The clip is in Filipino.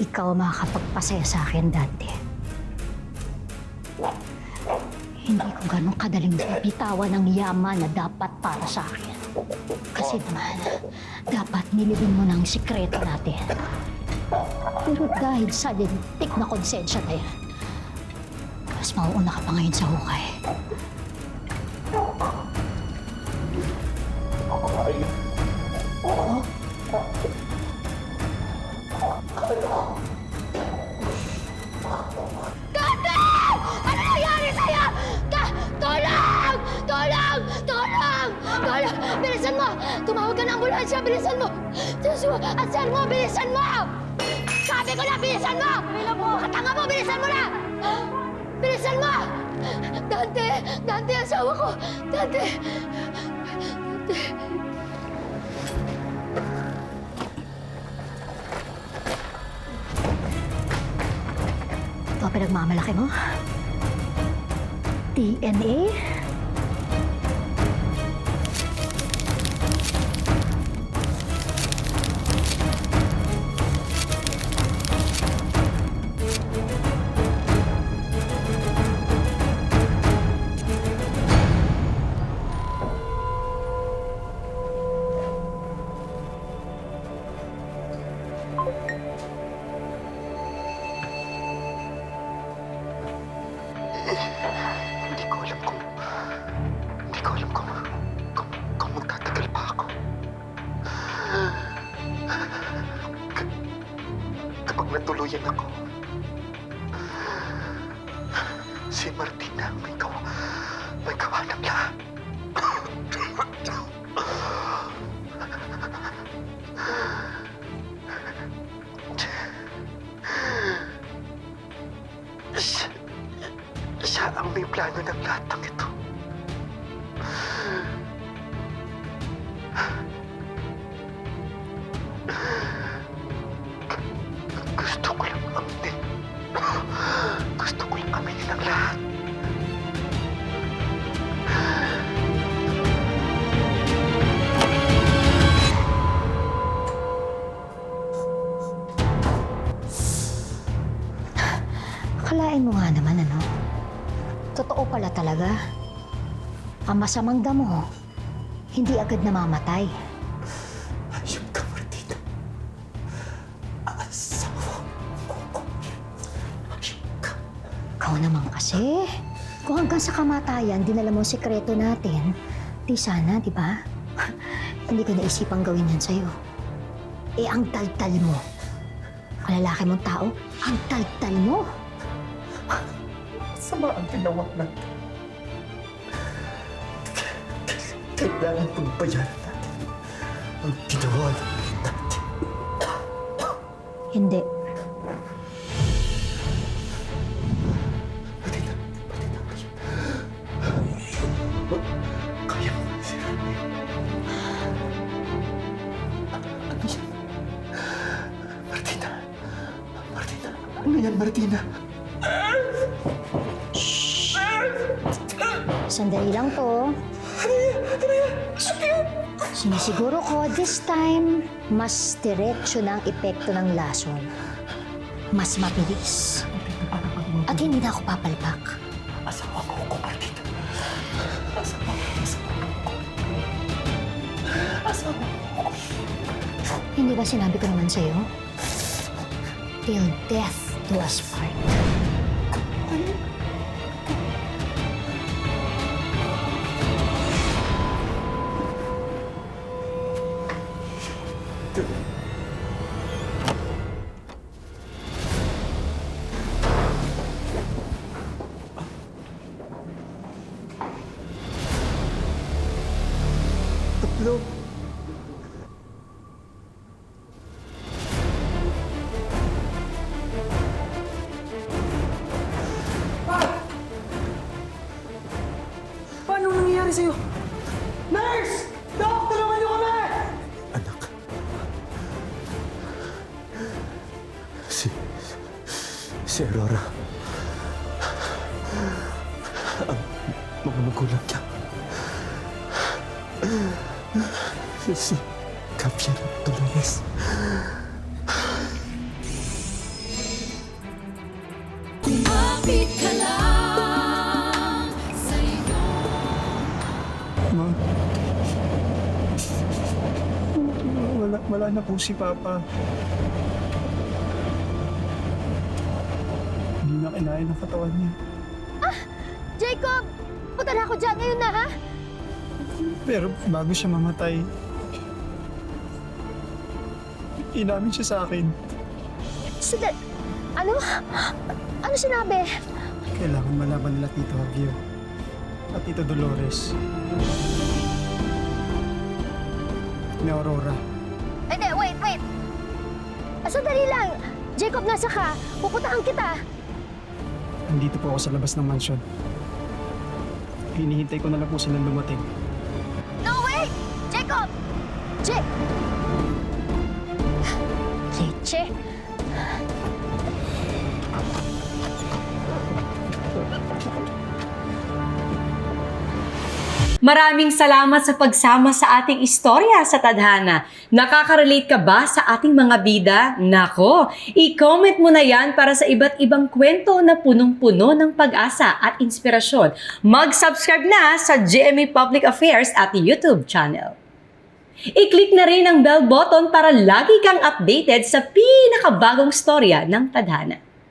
ikaw makakapagpasaya sa akin dati. Hindi ko ganun kadaling bitawan ng yaman na dapat para sa akin. Kasi naman, dapat nilibing mo ng sikreto natin. Pero dahil sa lintik na konsensya na yan, mas mauuna ka pa ngayon sa hukay. Dante! Ano nangyari sa'yo? Tulong! Tulong! Tulong! Tulong! Bilisan mo! Tumawag ka ng ambulansya! Bilisan mo! Joshua! At sir mo! Bilisan mo! Sabi ko na! Bilisan mo! Katanga mo! Bilisan mo na! Bilisan mo! Dante! Dante! Asawa ko! Dante! Dante! Ito ang pinagmamalaki mo? DNA? Hindi ko alam kung magtatagal pa ako. Kapag natuluyan ako, si Martina may gawa ng lahat. Siya ang may plano ng lahat ng ito. Gusto ko lang aminin. Gusto ko lang aminin ang lahat. Akalain mo nga naman, ano? Totoo pala talaga. Ang masamang damo, hindi agad namamatay. Ayun ka, Martina. Asawa ko. Ayun ka. Ikaw naman kasi. Kung hanggang sa kamatayan, dinala mo ang sikreto natin, di sana, di ba? Hindi ko naisipang gawin yan sa'yo. Eh, ang taltal mo. Ang lalaki mong tao, ang taltal mo. Sama ang ginawa natin. Kailangan pagbayaran natin ang ginawa natin. Hindi. Martina, kaya mo si Rani. Ano yan? Martina. Ano yan, Martina? Sandali lang to. Sinisiguro ko, this time, mas diretso na ang epekto ng lason. Mas mabilis. At hindi na ako papalpak. Asawa ko, Martina. Asawa ko. Hindi ba sinabi ko naman sa'yo? Till death do us part. Tatlo. Paano nangyayari sa'yo? Nurse! Doc, tulungan niyo kami! Anak. Si Aurora. Ang mga magulang niya. Si Javier Dolores. Wala na po si Papa. Hindi na kinain ng katawan niya. Jacob! Punta na ako dyan ngayon na, ha? Pero bago siya mamatay, inamin siya sa akin. Ano? Ano sinabi? Kailangan malaman nila Tito Hagio at Tito Dolores ni Aurora. Hindi, wait. Sandali lang. Jacob, nasa ka? Pupuntahan kita. Nandito po ako sa labas ng mansyon. Hinihintay ko na lang po silang lumating. No, wait! Jacob! Leche. Maraming salamat sa pagsama sa ating istorya sa Tadhana. Nakaka-relate ka ba sa ating mga bida? Nako, i-comment mo na yan para sa iba't ibang kwento na punong-puno ng pag-asa at inspirasyon. Mag-subscribe na sa GMA Public Affairs at YouTube channel. I-click na rin ang bell button para lagi kang updated sa pinakabagong storya ng Tadhana.